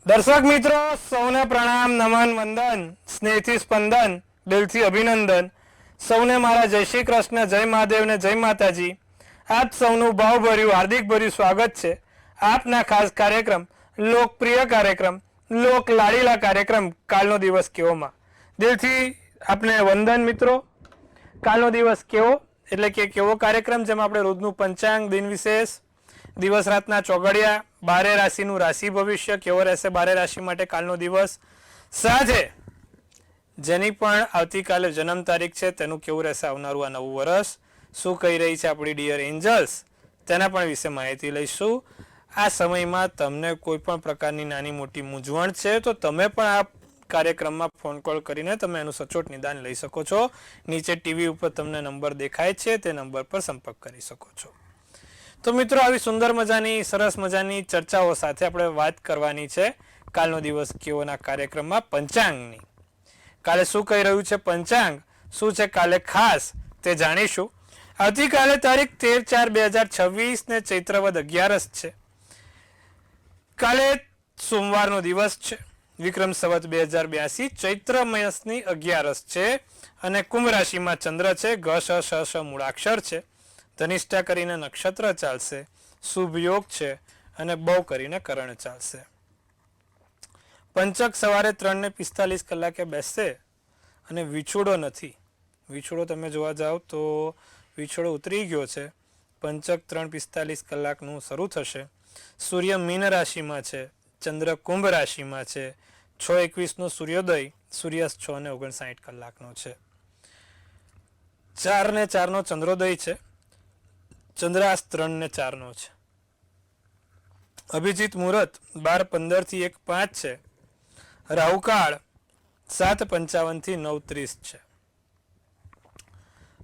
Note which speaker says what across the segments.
Speaker 1: દર્શક મિત્રો સૌને પ્રણામ, નમન, વંદન, સ્નેહથી સ્પંદન, દિલથી અભિનંદન. સૌને મારા જય શ્રી કૃષ્ણ, જય મહાદેવ ને જય માતાજી. આપ સૌનું ભાવભર્યું હાર્દિક ભર્યું સ્વાગત છે આપના ખાસ કાર્યક્રમ, લોકપ્રિય કાર્યક્રમ, લોક લાડીલા કાર્યક્રમ કાલનો દિવસ કેવોમાં. દિલથી આપને વંદન મિત્રો. કાલનો દિવસ કેવો એટલે કે કેવો કાર્યક્રમ જેમાં આપણે રોજનું પંચાંગ, દિન વિશેષ, દિવસ રાતના ચોગડિયા, બારે રાશિનું રાશિ ભવિષ્ય કેવો રહેશે બારે રાશિ માટે કાલનો દિવસ, સાથે જેની પણ આવતીકાલે જન્મ તારીખ છે તેનું કેવું રહેશે આવનારું આ નવું વર્ષ, શું કહી રહી છે આપણી ડિયર એન્જલ્સ તેના પણ વિશે માહિતી લઈશું. આ સમયમાં તમને કોઈ પણ પ્રકારની નાની મોટી મૂંઝવણ છે તો તમે પણ આ કાર્યક્રમમાં ફોન કોલ કરીને તમે એનું સચોટ નિદાન લઈ શકો છો. નીચે ટીવી ઉપર તમને નંબર દેખાય છે તે નંબર પર સંપર્ક કરી શકો છો. તો મિત્રો આવી સુંદર મજાની સરસ મજાની ચર્ચાઓ સાથે આપણે વાત કરવાની છે કાલનો દિવસ કેવોના કાર્યક્રમમાં પંચાંગની. કાલે શું કહી રહ્યું છે પંચાંગ, શું છે કાલે ખાસ તે જાણીશું. આવતીકાલે તારીખ 13/4/2026 ને ચૈત્રવદ 11 છે. કાલે સોમવારનો દિવસ છે, વિક્રમ સંવત 2082, ચૈત્ર માસની 11 છે અને કુંભ રાશિમાં ચંદ્ર છે. ગ શ શ શ મૂળાક્ષર છે. ધનિષ્ઠા કરીને નક્ષત્ર ચાલશે, શુભ યોગ છે અને બહુ કરીને કરણ ચાલશે. પંચક સવારે 3:45 બેસશે અને વિછોડો નથી. વિછોડો તમે જોવા જાઓ તો વિછોડો ઉતરી ગયો છે. પંચક 3:45 શરૂ થશે. સૂર્ય મીન રાશિમાં છે, ચંદ્ર કુંભ રાશિમાં છે. 6:21 સૂર્યોદય, સૂર્યાસ્ત 6:59 છે. 4:04 ચંદ્રોદય છે, ચંદ્રાસ્ત 3:04 છે. અભિજીત મુહૂર્ત 12:15 1:05 છે. રાહુકાળ 7:55 9:30 છે.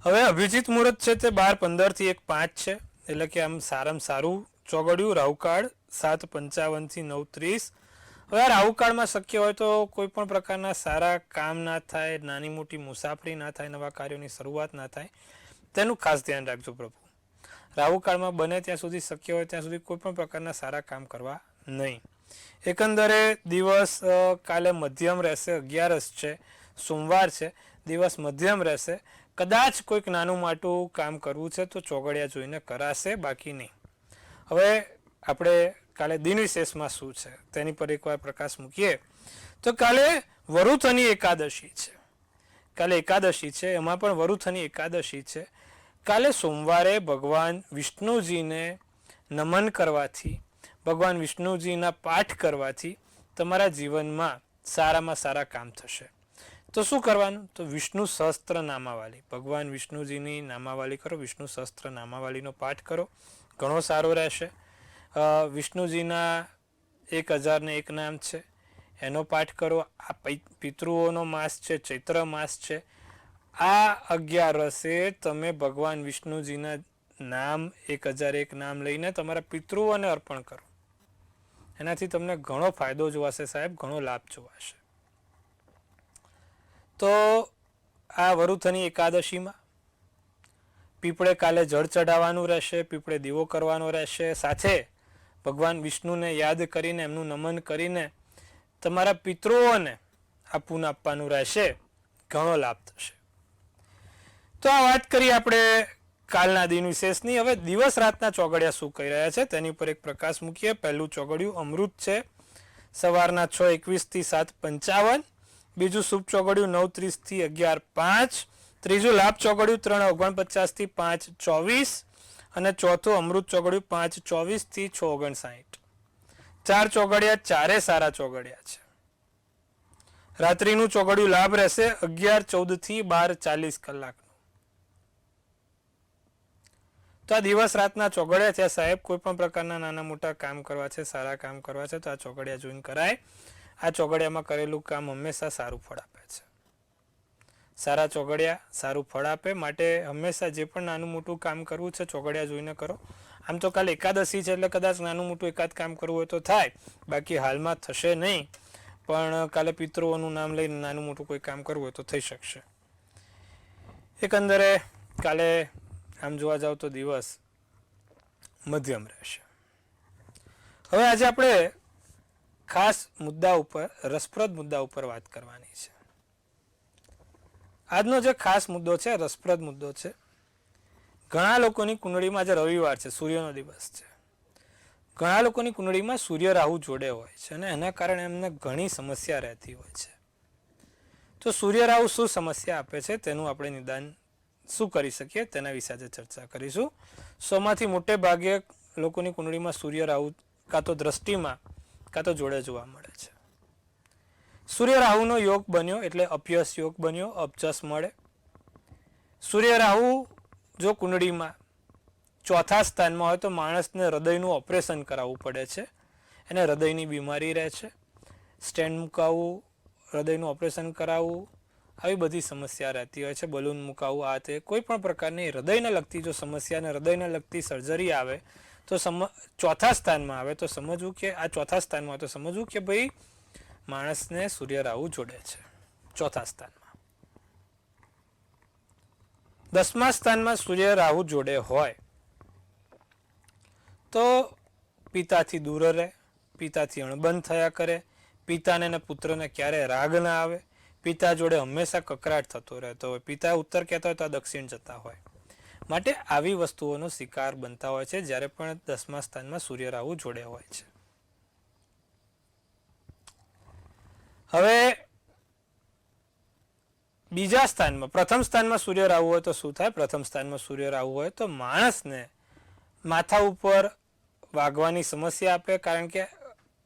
Speaker 1: હવે અભિજીત મુહૂર્ત છે તે 12:15 1:05 છે, એટલે કે આમ સારામાં સારું ચોગડિયું રાહુકાળ 7:55 9:30. હવે આ રાહુકાળમાં શક્ય હોય તો કોઈ પણ પ્રકારના સારા કામ ના થાય, નાની મોટી મુસાફરી ના થાય, નવા કાર્યોની શરૂઆત ના થાય, તેનું ખાસ ધ્યાન રાખજો પ્રભુ. રાહુકાળમાં બને ત્યાં સુધી શક્ય હોય ત્યાં સુધી કોઈ પણ પ્રકારના સારા કામ કરવા નહીં. એકંદરે દિવસ કાલે મધ્યમ રહેશે. 11 છે, સોમવાર છે, દિવસ મધ્યમ રહેશે. કદાચ કોઈક નાનું મોટું કામ કરવું છે તો ચોગડિયા જોઈને કરાશે, બાકી નહીં. હવે આપણે કાલે દિન વિશેષમાં શું છે તેની પર એકવાર પ્રકાશ મૂકીએ તો કાલે વરુથની એકાદશી છે. કાલે એકાદશી છે, એમાં પણ વરુથની એકાદશી છે. કાલે સોમવારે ભગવાન વિષ્ણુજીને નમન કરવાથી, ભગવાન વિષ્ણુજીના પાઠ કરવાથી તમારા જીવનમાં સારામાં સારા કામ થશે. તો શું કરવાનું? તો વિષ્ણુ સહસ્ત્ર નામાવલી, ભગવાન વિષ્ણુજીની નામાવલી કરો, વિષ્ણુ સહસ્ત્ર નામાવલીનો પાઠ કરો, ઘણો સારો રહેશે. વિષ્ણુજીના 1001 નામ છે એનો પાઠ કરો. આ પિતૃઓનો માસ છે, ચૈત્ર માસ છે. આ 11 તમે ભગવાન વિષ્ણુજીના નામ 1001 નામ લઈને તમારા પિતૃઓને અર્પણ કરો. એનાથી તમને ઘણો ફાયદો જોવાશે સાહેબ, ઘણો લાભ જોવાશે. તો આ વરુથની એકાદશીમાં પીપળે કાલે જળ ચઢાવવાનું રહેશે, પીપળે દીવો કરવાનો રહેશે. સાથે ભગવાન વિષ્ણુને યાદ કરીને, એમનું નમન કરીને તમારા પિતૃઓને આ પૂન આપવાનું રહેશે, ઘણો લાભ થશે. તો આ વાત કરી આપણે કાલના દિન વિશેષની. હવે દિવસ રાતના ચોગડિયા શું કહી રહ્યા છે તેની પર એક પ્રકાશ મૂકીએ. પહેલું ચોગડિયું અમૃત છે, સવારના 6:21 7:55. બીજું શુભ ચોગડિયું 9:30 11:05. ત્રીજું લાભ ચોગડિયું 3:49 5:24 અને ચોથું અમૃત ચોગડિયું 5:24 6:59. 4 ચોગડિયા, ચારે સારા ચોગડિયા છે. રાત્રિનું ચોગડિયું લાભ રહેશે 11:14 12:40. તો આ દિવસ રાતના ચોગડિયા છે સાહેબ. કોઈ પણ પ્રકારના નાના મોટા કામ કરવા છે, સારા કામ કરવા છે તો આ ચોગડિયા જોઈને કરાય. આ ચોગડિયામાં કરેલું કામ હંમેશા સારું ફળ આપે છે. સારા ચોગડિયા સારું ફળ આપે, માટે હંમેશા જે પણ નાનું મોટું કામ કરવું છે ચોગડિયા જોઈને કરો. આમ તો કાલે એકાદશી છે એટલે કદાચ નાનું મોટું એકાદ કામ કરવું હોય તો થાય, બાકી હાલમાં થશે નહીં. પણ કાલે પિતૃઓનું નામ લઈને નાનું મોટું કોઈ કામ કરવું હોય તો થઈ શકશે. એકંદરે કાલે આમ જોવા જાવ તો દિવસ મધ્યમ રહેશે. હવે આજે આપણે ખાસ મુદ્દા ઉપર, રસપ્રદ મુદ્દા ઉપર વાત કરવાની છે. આજનો જે ખાસ મુદ્દો છે, રસપ્રદ મુદ્દો છે. ઘણા લોકોની કુંડળીમાં આજે રવિવાર છે, સૂર્યનો દિવસ છે. ઘણા લોકોની કુંડળીમાં સૂર્ય રાહુ જોડે હોય છે અને એના કારણે એમને ઘણી સમસ્યા રહેતી હોય છે. તો સૂર્ય રાહુ શું સમસ્યા આપે છે, તેનું આપણે નિદાન શું કરી શકીએ તેના વિશે આજે ચર્ચા કરીશું. માંથી મોટે ભાગે લોકોની કુંડળીમાં સૂર્ય રાહુ કાં તો દ્રષ્ટિમાં કાં તો જોડે જોવા મળે છે. સૂર્ય રાહુનો યોગ બન્યો એટલે અપયશ યોગ બન્યો, અપજસ મળે. સૂર્ય રાહુ જો કુંડળીમાં ચોથા સ્થાનમાં હોય તો માણસને હૃદયનું ઓપરેશન કરાવવું પડે છે. એને હૃદયની બીમારી રહે છે. સ્ટેન્ડ મુકાવવું, હૃદયનું ઓપરેશન કરાવવું, આવી બધી સમસ્યા રહેતી હોય છે. બલૂન મુકાવવું, આ તે કોઈ પણ પ્રકારની હૃદયને લગતી જો સમસ્યા અને હૃદયને લગતી સર્જરી આવે તો ચોથા સ્થાનમાં આવે તો સમજવું કે આ ચોથા સ્થાનમાં હોય તો સમજવું કે ભાઈ માણસને સૂર્ય રાહુ જોડે છે ચોથા સ્થાનમાં. 10મા સ્થાનમાં સૂર્ય રાહુ જોડે હોય તો પિતાથી દૂર રહે, પિતાથી અણબંધ થયા કરે, પિતાને અને પુત્રને ક્યારે રાગ ના આવે, પિતા જોડે હંમેશા કકરાટ થતો રહેતો હોય, પિતા ઉત્તર કહેતા હોય તો દક્ષિણ જતા હોય. માટે આવી વસ્તુઓનો શિકાર બનતા હોય છે જ્યારે પણ 10મા સ્થાનમાં સૂર્ય રાહુ જોડે હોય છે. હવે બીજા સ્થાનમાં, પ્રથમ સ્થાનમાં સૂર્ય રાહુ હોય તો શું થાય? પ્રથમ સ્થાનમાં સૂર્ય રાહુ હોય તો માણસને માથા ઉપર વાગવાની સમસ્યા આપે, કારણ કે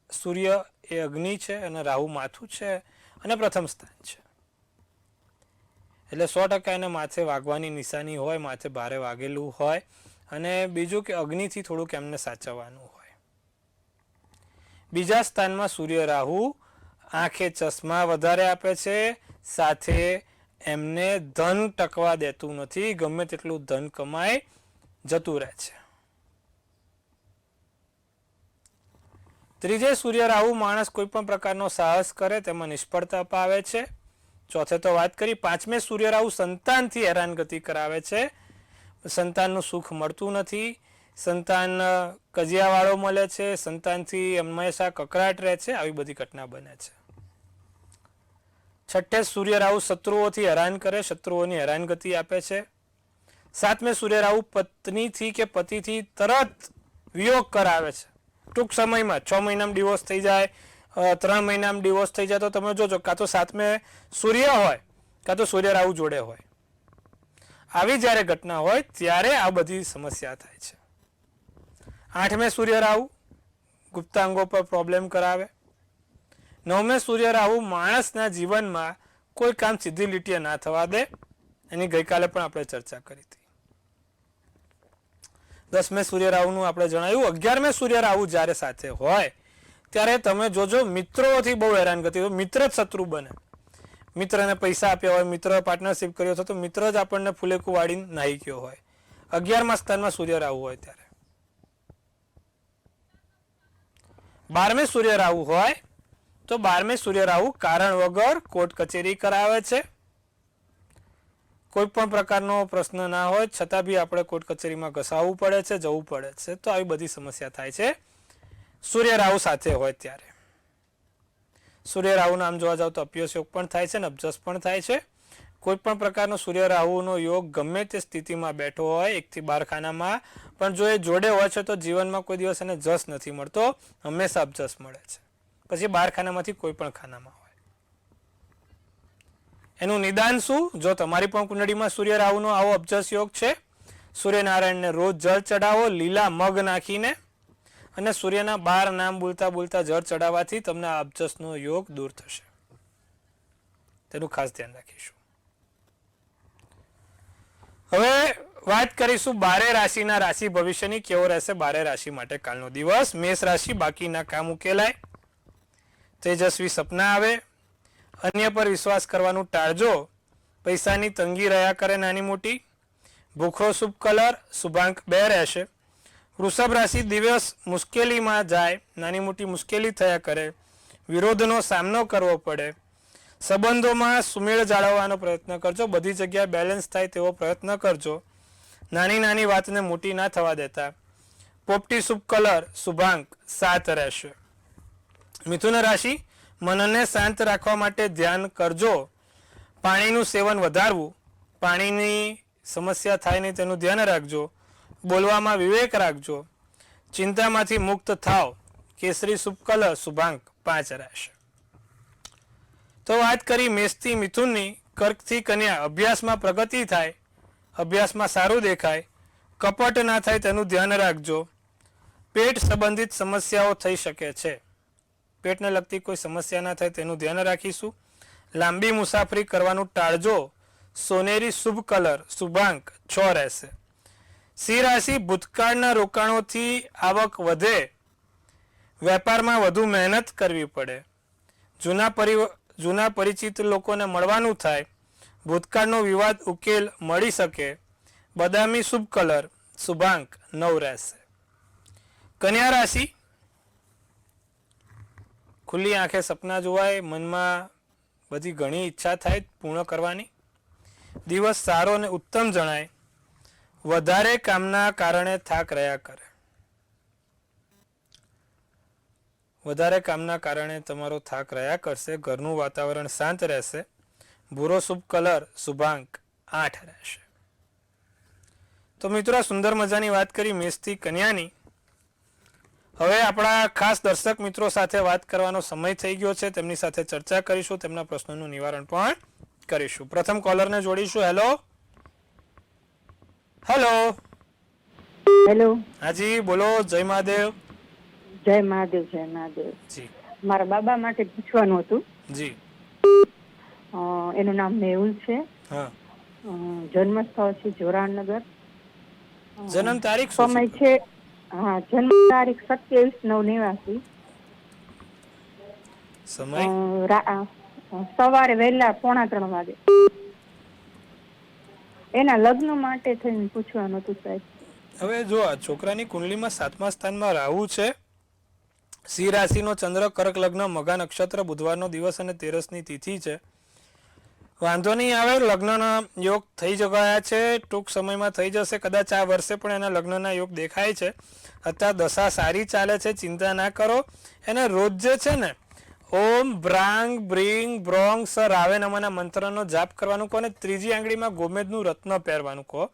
Speaker 1: સૂર્ય એ અગ્નિ છે અને રાહુ માથું છે અને પ્રથમ સ્થાન છે. એટલે 100% એને માથે વાગવાની નિશાની હોય, માથે ભારે વાગેલું હોય. અને બીજું કે અગ્નિથી થોડુંક એમને સાચવવાનું હોય. બીજા સ્થાનમાં સૂર્ય રાહુ આંખે ચશ્મા વધારે આપે છે, સાથે એમને ધન ટકવા દેતું નથી, ગમે તેટલું ધન કમાય જતું રહે છે. ત્રીજે સૂર્ય રાહુ માણસ કોઈ પણ પ્રકારનો સાહસ કરે તેમાં નિષ્ફળતા પાવે છે. ચોથે તો વાત કરી. 5મે સૂર્ય રાહુ સંતાનથી હેરાનગતિ કરાવે છે, સંતાનનું સુખ મળતું નથી, સંતાન કજિયાવાળો મળે છે, સંતાનથી હંમેશા કકરાટ રહે છે, આવી બધી ઘટના બને છે. 6ઠે સૂર્ય રાહુ શત્રુઓથી હેરાન કરે, શત્રુઓની હેરાનગતિ આપે છે. 7મે સૂર્ય રાહુ પત્નીથી કે પતિથી તરત વિયોગ કરાવે છે, ટૂંક સમયમાં. 6 મહિનામાં ડિવોર્સ થઈ જાય, 3 મહિનામાં ડિવોર્સ થઈ જાય તો તમે જોજો કાં તો 7મે સૂર્ય હોય કાં તો સૂર્ય રાહુ જોડે હોય. આવી જ્યારે ઘટના હોય ત્યારે આ બધી સમસ્યા થાય છે. 8મે સૂર્ય રાહુ ગુપ્તાંગો પર પ્રોબ્લેમ કરાવે. 9મે સૂર્ય રાહુ માણસના જીવનમાં કોઈ કામ સીધી લીટીએ ના થવા દે, એની ગઈકાલે પણ આપણે ચર્ચા કરી હતી. 10મે સૂર્ય રાહુનું આપણે જણાવ્યું. 11મે સૂર્ય રાહુ જ્યારે સાથે હોય ત્યારે તમે જોજો મિત્રોથી બહુ હેરાનગતિ હોય, મિત્ર જ શત્રુ બને. મિત્રને પૈસા આપ્યા હોય, મિત્ર પાર્ટનરશિપ કર્યો હોય તો મિત્ર જ આપણને ફૂલેકું વાળીને નાહી ગયો હોય. 11મા સ્થાનમાં સૂર્ય રાહુ હોય ત્યારે. 12મે સૂર્ય રાહુ હોય તો 12મે સૂર્ય રાહુ કારણ વગર કોર્ટ કચેરી કરાવે છે. કોઈ પણ પ્રકારનો પ્રશ્ન ના હોય છતાં બી આપણે કોર્ટ કચેરીમાં ઘસાવવું પડે છે, જવું પડે છે. તો આવી બધી સમસ્યા થાય છે સૂર્ય રાહુ સાથે હોય ત્યારે. સૂર્ય રાહુનું આમ જોવા જાવ તો અપયશ યોગ પણ થાય છે અને અપજસ પણ થાય છે. કોઈ પણ પ્રકારનો સૂર્ય રાહુનો યોગ ગમે તે સ્થિતિમાં બેઠો હોય 1 થી 12 ખાનામાં, પણ જો એ જોડે હોય છે તો જીવનમાં કોઈ દિવસ એને જસ નથી મળતો, હંમેશા અપજસ મળે છે. પછી 12 ખાનામાંથી કોઈ પણ ખાનામાં હોય. એનું નિદાન શું? જો તમારી પણ કુંડળીમાં સૂર્ય રાહુનો આવો અપજસ યોગ છે, સૂર્યનારાયણને રોજ જળ ચડાવો લીલા મગ નાખીને, અને સૂર્યના 12 નામ બોલતા બોલતા જળ ચડાવવાથી તમને આ અપજસનો યોગ દૂર થશે. તેનું ખાસ ધ્યાન રાખીશું. હવે વાત કરીશું 12 રાશિના રાશિ ભવિષ્યની. કેવો રહેશે 12 રાશિ માટે કાલનો દિવસ? મેષ રાશિ, બાકીના કામ ઉકેલાય, તેજસ્વી સપના આવે, અન્ય પર વિશ્વાસ કરવાનું ટાળજો, પૈસાની તંગી રહ્યા કરે નાની મોટી, ભૂખરો શુભ કલર, શુભાંક 2 રહેશે. વૃષભ રાશિ, દિવસ મુશ્કેલીમાં જાય, નાની મોટી મુશ્કેલી થયા કરે, વિરોધનો સામનો કરવો પડે, સંબંધોમાં સુમેળ જાળવવાનો પ્રયત્ન કરજો, બધી જગ્યાએ બેલેન્સ થાય તેવો પ્રયત્ન કરજો, નાની નાની વાતને મોટી ના થવા દેતા. પોપટી શુભ કલર, શુભાંક 7 રહેશે. મિથુન રાશિ, મનને શાંત રાખવા માટે ધ્યાન કરજો. પાણીનું સેવન વધારવું, પાણીની સમસ્યા થાય નહીં તેનું ધ્યાન રાખજો. બોલવામાં વિવેક રાખજો. ચિંતામાંથી મુક્ત થાવ. કેસરી શુભ કલર શુભાંક 5 રહેશે. તો વાત કરી મેષથી મિથુનની. કર્કથી કન્યા, અભ્યાસમાં પ્રગતિ થાય, અભ્યાસમાં સારું દેખાય, કપટ ના થાય તેનું ધ્યાન રાખજો. પેટ સંબંધિત સમસ્યાઓ થઈ શકે છે, પેટને લગતી કોઈ સમસ્યા ના થાય તેનું ધ્યાન રાખીશું. લાંબી મુસાફરી કરવાનું ટાળજો. સોનેરી શુભ કલર શુભાંક 6 રહેશે. સિંહ રાશિ, ભૂતકાળના રોકાણોથી આવક વધે, વેપારમાં વધુ મહેનત કરવી પડે, જૂના પરિચિત લોકોને મળવાનું થાય, ભૂતકાળનો વિવાદ ઉકેલ મળી શકે. બદામી શુભ કલર શુભાંક 9 રહેશે. કન્યા રાશિ, ખુલ્લી આંખે સપના જોવાય, મનમાં બધી ઘણી ઈચ્છા થાય પૂર્ણ કરવાની. દિવસ સારો અને ઉત્તમ જણાય. વધારે કામના કારણે થાક રહ્યા કરે, વધારે કામના કારણે તમારો થાક રહ્યા કરશે. ઘરનું વાતાવરણ શાંત રહેશે. ભૂરો શુભ કલર શુભાંક 8 રહેશે. તો મિત્રો, સુંદર મજાની વાત કરી મેષથી કન્યાની. હવે આપણા ખાસ દર્શક મિત્રો સાથે વાત કરવાનો સમય થઈ ગયો છે. તેમની સાથે ચર્ચા કરીશું, તેમના પ્રશ્નોનું નિવારણ પણ કરીશું. પ્રથમ કોલરને જોડીશું. Hello hello
Speaker 2: hello.
Speaker 1: હાજી બોલો. જય મહાદેવ.
Speaker 2: જય મહાદેવ. જય મહાદેવ.
Speaker 1: જી
Speaker 2: મારા બાબા માટે પૂછવાનું હતું.
Speaker 1: જી.
Speaker 2: એનું નામ મેહુલ છે.
Speaker 1: હા.
Speaker 2: જન્મ સ્થળ છે જોરાણનગર.
Speaker 1: જન્મ તારીખ શું
Speaker 2: સમય છે, હા, જન્મ તારીખ 27/9/89.
Speaker 1: સમય
Speaker 2: સવારે વહેલા 2:45 વાગે. એના લગ્ન માટે થઈને પૂછવાનું હતું સાહેબ.
Speaker 1: હવે જો આ છોકરાની કુંડલીમાં 7મા સ્થાનમાં રાહુ છે. સિંહ રાશિનો ચંદ્ર, કર્ક લગ્ન, મઘા નક્ષત્ર, બુધવારનો દિવસ અને 13ની તિથિ છે. વાંધો નહીં આવે, લગ્નના યોગ થઈ ગયા છે, ટૂંક સમયમાં થઈ જશે. કદાચ આ વર્ષે પણ એના લગ્નના યોગ દેખાય છે. અત્યારે દશા સારી ચાલે છે, ચિંતા ના કરો. એને રોજ જે છે ને ઓમ બ્રાંગ બ્રિંગ બ્રોંગ સ રાવે નમના મંત્રનો જાપ કરવાનું કહો ને ત્રીજી આંગળીમાં ગોમેદનું રત્ન પહેરવાનું કહો.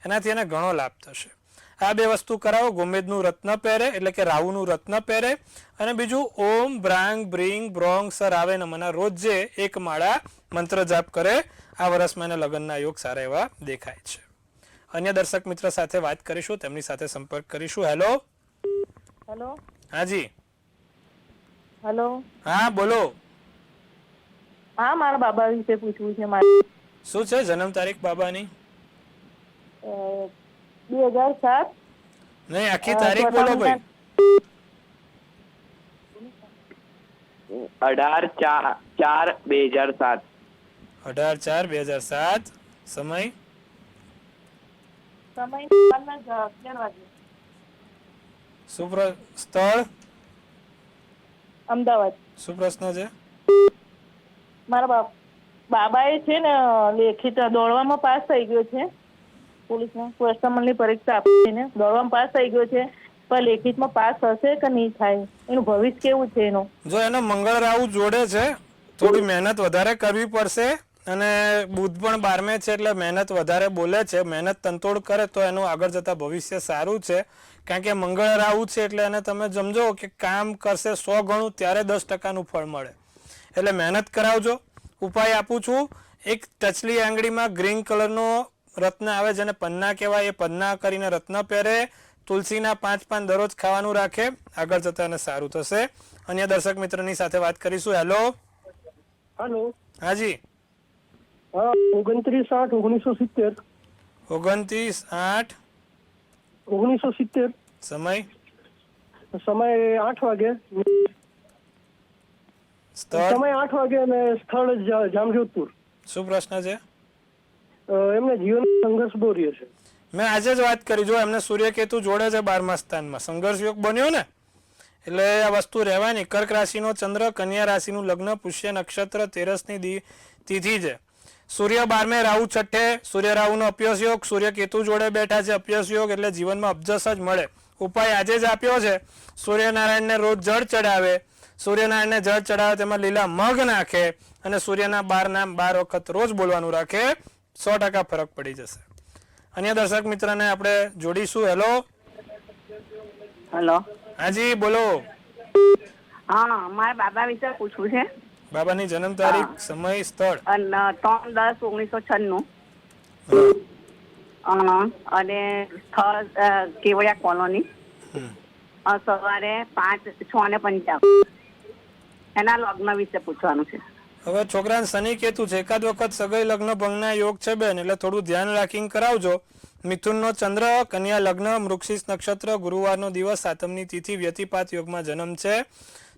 Speaker 1: એનાથી એને ઘણો લાભ થશે. આ બે વસ્તુ કરાવો. ગોમેદનું રત્ન પહેરે એટલે કે રાહુનું રત્ન પહેરે, અને બીજું ઓમ બ્રાંગ બ્રિંગ બ્રોંગ સ રાવે નમના રોજ જે 1 માળા મંત્ર જાપ કરે. આ વર્ષમાં એને લગ્નના યોગ સારા એવા દેખાય છે. અન્ય દર્શક મિત્ર સાથે વાત કરીશું, તેમની સાથે સંપર્ક કરીશું. Hello
Speaker 2: hello.
Speaker 1: હાજી.
Speaker 2: હેલો.
Speaker 1: હા બોલો.
Speaker 2: હા, મારા બાબા વિશે પૂછવું છે મારે.
Speaker 1: શું છે જન્મ તારીખ બાબાની?
Speaker 2: 2007.
Speaker 1: નહીં, આખી તારીખ બોલો ભાઈ.
Speaker 3: 18/4/2007.
Speaker 1: 18/4/2007. સમય?
Speaker 2: સમય 11 વાગે.
Speaker 1: સ્થળ?
Speaker 2: અમદાવાદ.
Speaker 1: શું પ્રશ્ન છે?
Speaker 2: મારા બાબા એ છે ને લેખિત દોડવામાં પાસ થઈ ગયો છે. પોલીસમાં કોન્સ્ટેબલની પરીક્ષા આપીને દોડવામાં પાસ થઈ ગયો છે, પણ લેખિતમાં પાસ થશે કે નહીં થાય, એનું ભવિષ્ય કેવું છે એનું?
Speaker 1: જો એનો મંગળ રાહુ જોડે છે, થોડી મહેનત વધારે કરવી પડશે. અને બુધ પણ 12મે છે એટલે મહેનત વધારે બોલે છે. મહેનત તંતોડ કરે તો એનું આગળ જતા ભવિષ્ય સારું છે. કારણ કે મંગળ રાહુ છે એટલે એને તમે સમજો કે કામ કરશે 100 ગણું ત્યારે 10%નું ફળ મળે. એટલે મહેનત કરાવજો. ઉપાય આપું છું. એક ટચલી આંગળીમાં ગ્રીન કલરનો રત્ન આવે જેને પન્ના કહેવાય, એ પન્ના કરીને રત્ન પહેરે. તુલસીના 5 પાન દરરોજ ખાવાનું રાખે. આગળ જતા એને સારું થશે. અન્ય દર્શક મિત્રની સાથે વાત કરીશું. Hello
Speaker 4: hello.
Speaker 1: હાજી.
Speaker 4: 29/8/1970.
Speaker 1: 29/8/1970. સમય?
Speaker 4: સમય 8 વાગે.
Speaker 1: સ્થળ?
Speaker 4: સમય 8 વાગે અને સ્થળ જામજોધપુર.
Speaker 1: શું પ્રશ્ન છે?
Speaker 4: એમને જીવન સંઘર્ષ બહુ રહ્યો છે.
Speaker 1: મેં આજે જ વાત કરી. જો એમને સૂર્યકેતુ જોડે છે 12મા સ્થાનમાં, સંઘર્ષ યોગ બન્યો ને, એટલે આ વસ્તુ રહેવાની. કર્ક રાશિનો ચંદ્ર, કન્યા રાશિનું લગ્ન, પુષ્ય નક્ષત્ર, 13ની તિથિ છે. સૂર્ય 12મે, રાહુ 6. સૂર્ય રાહુનો અપયસ યોગ. સૂર્ય કેતુ જોડે બેઠા છે, અપયસ યોગ, એટલે જીવનમાં અપજસ જ મળે. ઉપાય આજે જ આપ્યો છે. સૂર્યનારાયણને રોજ જળ ચડાવે, સૂર્યનારાયણને જળ ચડાવે તેમાં લીલા મગ નાખે અને સૂર્યના 12 નામ 12 વખત રોજ બોલવાનું રાખે, 100% ફરક પડી જશે. અન્ય દર્શક મિત્રને આપણે જોડીશું. હેલો.
Speaker 3: હેલો.
Speaker 1: હાજી બોલો.
Speaker 3: હા, મારા બાબા વિશે પૂછવું છે.
Speaker 1: બાબાની જન્મ તારીખ, સમય, સ્થળ.
Speaker 3: 3/10/1996 અને સ્થળ કેવડિયા કોલોની. સવારે 5:06:55. એના લગ્ન વિશે પૂછવાનું છે.
Speaker 1: હવે છોકરાને શનિ કેતુ છે, એકાદ વખત સગાઈ લગ્ન ભંગના યોગ છે બેન, એટલે થોડું ધ્યાન રાખીને કરાવજો. મિથુનનો ચંદ્ર, કન્યા લગ્ન, મૃગશીર્ષ નક્ષત્ર, ગુરુવારનો દિવસ, સાતમની તિથિ, વ્યતિપાત યોગમાં જન્મ છે.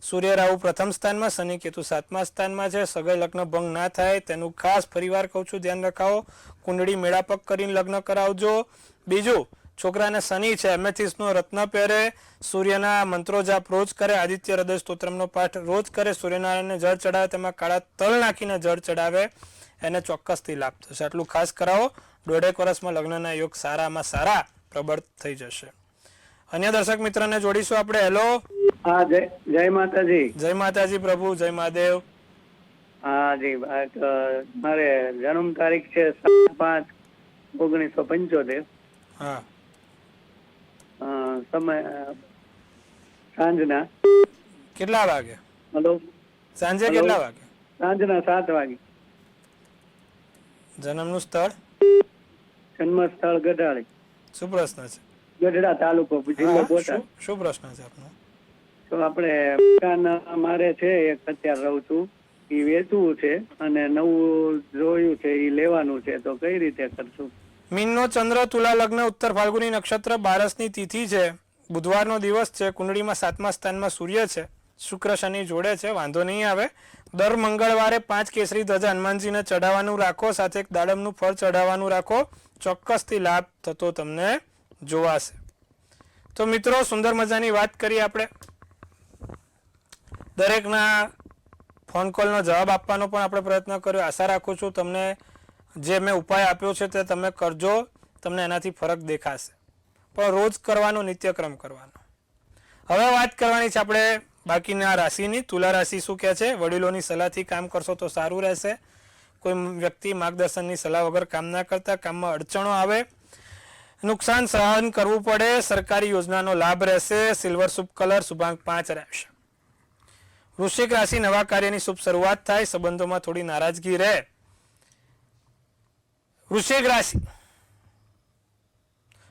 Speaker 1: સૂર્ય રાહુ પ્રથમ સ્થાનમાં, શનિ કેતુ 7મા સ્થાનમાં છે. સગાઈ લગ્ન ભંગ ના થાય તેનું ખાસ ફરીવાર કહું છું ધ્યાન રખાવો. કુંડળી મેળાપક કરીને લગ્ન કરાવજો. બીજું, છોકરાને શનિ છે, એમેથિસ્ટનો રત્ન પહેરે, સૂર્યના મંત્રો જાપ રોજ કરે, આદિત્ય હૃદય સ્તોત્રમનો પાઠ રોજ કરે, સૂર્યનારાયણને જળ ચડાવે, તેમાં કાળા તલ નાખીને જળ ચડાવે, એને ચોક્કસથી લાભ થશે. આટલું ખાસ કરાવો. 1.5 વર્ષમાં લગ્નના યોગ સારામાં સારા પ્રબળ થઈ જશે. અન્ય દર્શક મિત્રને જોડીશું આપણે. હેલો.
Speaker 5: હા, જય માતાજી.
Speaker 1: જય માતાજી પ્રભુ, જય મહાદેવ.
Speaker 5: હા જી, મારે જન્મ તારીખ છે 7/5/1975.
Speaker 1: હા.
Speaker 5: સમય સાંજના
Speaker 1: કેટલા વાગે?
Speaker 5: હલો,
Speaker 1: સાંજે કેટલા વાગે?
Speaker 5: સાંજના 7 વાગે.
Speaker 1: જન્મનું સ્થળ?
Speaker 5: જન્મ સ્થળ ગઢાળી.
Speaker 1: શું પ્રશ્ન છે?
Speaker 5: ગઢડા તાલુકો, જિલ્લો બોટાદ.
Speaker 1: શું પ્રશ્ન છે આપનો?
Speaker 5: તો આપણે મકાન મારે છે એક, અત્યારે રહું છું, એ વેચવું છે અને નવું જોયું છે એ લેવાનું છે, તો કઈ રીતે કરશું?
Speaker 1: મીનનો ચંદ્ર, તુલા લગ્ન, ઉત્તર ફાલ્ગુની નક્ષત્ર, 12ની તિથિ છે, બુધવારનો દિવસ છે, કુંડળીમાં 7મા સ્થાનમાં સૂર્ય છે, શુક્ર શનિ જોડે છે, વાંધો નહીં આવે. દર મંગળવારે 5 કેસરી ધજા હનુમાનજીને ચઢાવવાનું રાખો, સાથે એક દાડમનું ફળ ચઢાવવાનું રાખો, ચોક્કસથી લાભ થતો તમને જોવાશે. તો મિત્રો, સુંદર મજાની વાત કરી આપણે. દરેકના ફોન કોલનો જવાબ આપવાનો પણ આપણે પ્રયત્ન કર્યો. આશા રાખું છું તમને જે મેં ઉપાય આપ્યો છે તે તમે કરજો, તમને એનાથી ફરક દેખાશે. પણ રોજ કરવાનો, નિત્યક્રમ કરવાનો. હવે વાત કરવાની છે આપણે બાકીના રાશિની. તુલા રાશિ શું કહે છે? વડીલોની સલાહથી કામ કરશો તો સારું રહેશે. કોઈ વ્યક્તિ માર્ગદર્શનની સલાહ વગર કામ ના કરતા, કામમાં અડચણો આવે, નુકસાન સહન કરવું પડે, સરકારી યોજનાનો લાભ રહેશે. સિલ્વર શુભ કલર, શુભાંક 5 રહેશે. વૃશ્ચિક રાશિ, નવા કાર્યની શુભ શરૂઆત થાય, સંબંધોમાં થોડી નારાજગી રહે. વૃશ્ચિક રાશિ,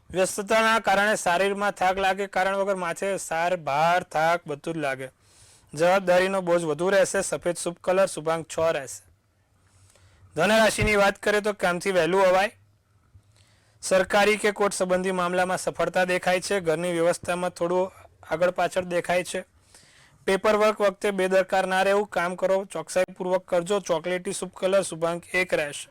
Speaker 1: વ્યસ્તતાના કારણે શરીરમાં થાક લાગે, કારણ વગર માથે સાર, ભાર, થાક બધું જ લાગે. જવાબદારીનો બોજ વધુ રહેશે. સફેદ શુભ કલર, શુભાંક 6 રહેશે. ધન રાશિની વાત કરીએ તો કામથી વહેલું અવાય. સરકારી કે કોર્ટ સંબંધી મામલામાં સફળતા દેખાય છે. ઘરની વ્યવસ્થામાં થોડું આગળ પાછળ દેખાય છે. પેપર વર્ક વખતે બેદરકાર ના રહેવું, કામ કરો ચોકસાઈપૂર્વક કરજો. ચોકલેટી શુભ કલર, શુભાંક 1 રહેશે.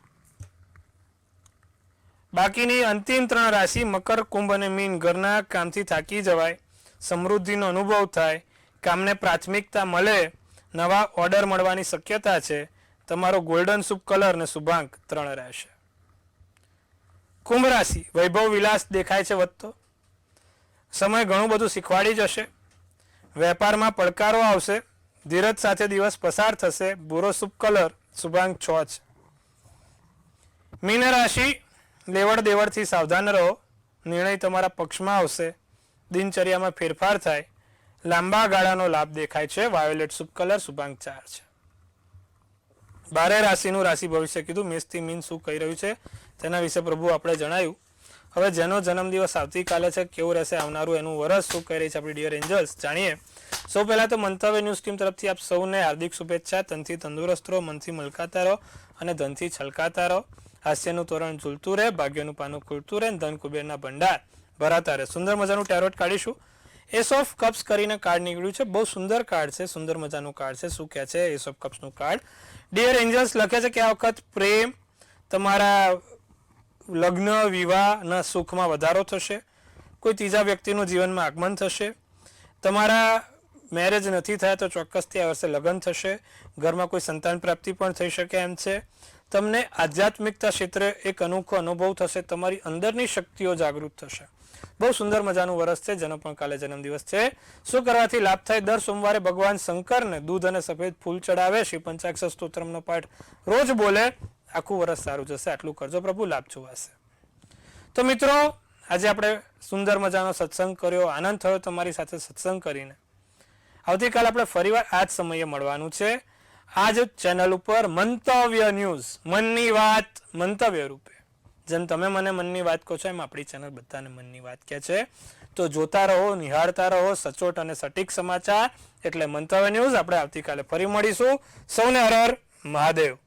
Speaker 1: બાકીની અંતિમ 3 રાશિ મકર, કુંભ અને મીન. ઘરના કામથી થાકી જવાય, સમૃદ્ધિનો અનુભવ થાય, કામને પ્રાથમિકતા મળે, નવા ઓર્ડર મળવાની શક્યતા છે. તમારો ગોલ્ડન શુભ કલર અને શુભાંક 3 રહેશે. કુંભ રાશિ, વૈભવ વિલાસ દેખાય છે વધતો. સમય ઘણું બધું શીખવાડી જશે. વેપારમાં પડકારો આવશે. ધીરજ સાથે દિવસ પસાર થશે. ભૂરો શુભ કલર, શુભાંક 6 છે. મીન રાશિ, લેવડ દેવડથી સાવધાન રહો. નિર્ણય તમારા પક્ષમાં આવશે. દિનચર્યામાં ફેરફાર થાય. લાંબા ગાળાનો લાભ દેખાય છે. વાયોલેટ શુભ કલર, શુભાંક 4 છે. 12 રાશિનું રાશિ ભવિષ્ય કીધું. મેષથી મીન શું કહી રહ્યું છે તેના વિશે પ્રભુ આપણે જણાવ્યું. હવે જેનો જન્મદિવસ આવતીકાલે છે, કેવું રહેશે આવનારું એનું વર્ષ, શું કહી રહી છે આપણી ડિયર એન્જલ્સ, જાણીએ. સૌ પહેલાં તો મંતવ્ય ન્યૂઝ ટીમ તરફથી આપ સૌને હાર્દિક શુભેચ્છા. તનથી તંદુરસ્ત રહો, મનથી મલકાતા રહો અને ધનથી છલકાતા રહો. હાસ્યનું તોરણ ઝૂલતું રહે, ભાગ્યનું પાનું ખુલતું રહે, ધન કુબેરના ભંડાર ભરાતા રહે. સુંદર મજાનું ટેરોટ કાઢીશું. એસ ઓફ કપ્સ કરીને કાર્ડ નીકળ્યું છે. બહુ સુંદર કાર્ડ છે, સુંદર મજાનું કાર્ડ છે. શું કહે છે એસ ઓફ કપ્સનું કાર્ડ? ડિયર એન્જલ્સ લખે છે કે આ વખત પ્રેમ, તમારા લગ્ન વિવાહના સુખમાં વધારો થશે. કોઈ ત્રીજા વ્યક્તિનું જીવનમાં આગમન થશે. તમારા મેરેજ નથી થયા તો ચોક્કસથી આ વર્ષે લગ્ન થશે. ઘરમાં કોઈ સંતાન પ્રાપ્તિ પણ થઈ શકે એમ છે. તમને આધ્યાત્મિકતા ક્ષેત્રે એક અનોખો અનુભવ થશે. તમારી અંદરની શક્તિઓ જાગૃત થશે. બહુ સુંદર મજાનું વર્ષ છે, જેનો પણ કાલે જન્મદિવસ છે. શું કરવાથી લાભ થાય? દર સોમવારે ભગવાન શંકરને દૂધ અને સફેદ ફૂલ ચડાવે, શ્રી પંચાક્ષર સ્તોત્રમનો પાઠ રોજ બોલે, આખું વર્ષ સારું જશે. આટલું કરજો, પ્રભુ લાભ જોવાશે. તો મિત્રો, આજે આપણે સુંદર મજાનો સત્સંગ કર્યો, આનંદ થયો તમારી સાથે સત્સંગ કરીને. આવતીકાલે આપણે ફરીવાર આ જ સમયે મળવાનું છે, આ જ ચેનલ ઉપર, મંતવ્ય ન્યૂઝ, મનની વાત મંતવ્ય રૂપે. જેમ તમે મને મનની વાત કહો છો, એમ આપણી ચેનલ બધાને મનની વાત કહે છે. તો જોતા રહો, નિહાળતા રહો સચોટ અને સટીક સમાચાર, એટલે મંતવ્ય ન્યૂઝ. આપણે આવતીકાલે ફરી મળીશું. સૌને હર હર મહાદેવ.